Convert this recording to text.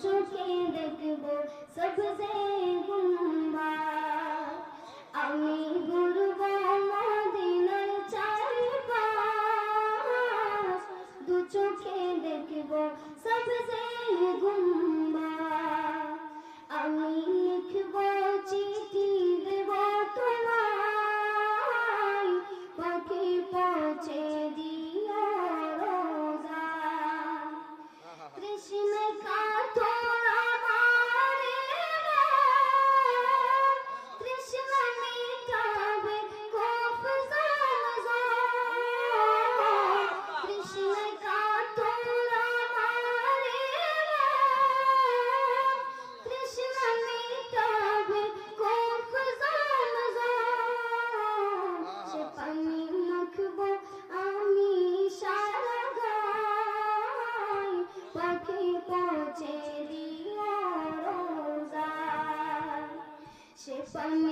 চোখে দেখব সবজে গুম্বা আমি ঘুরব মদিনার চারপাশ দু চোখে দেখব সবজে গুম্বা আমি লিখব চিঠি দেব তোমায় পাখি পৌঁছে দিও রোজা কৃষ্ণ का थोड़ा मारे कृष्ण मिटावे खौफ कृष्ण का थोड़ा मारे कृष्ण मिटावे खौफ से पानी मखबो आमी सारा गाय पाखी पहुँचे दियो रोजा से पानी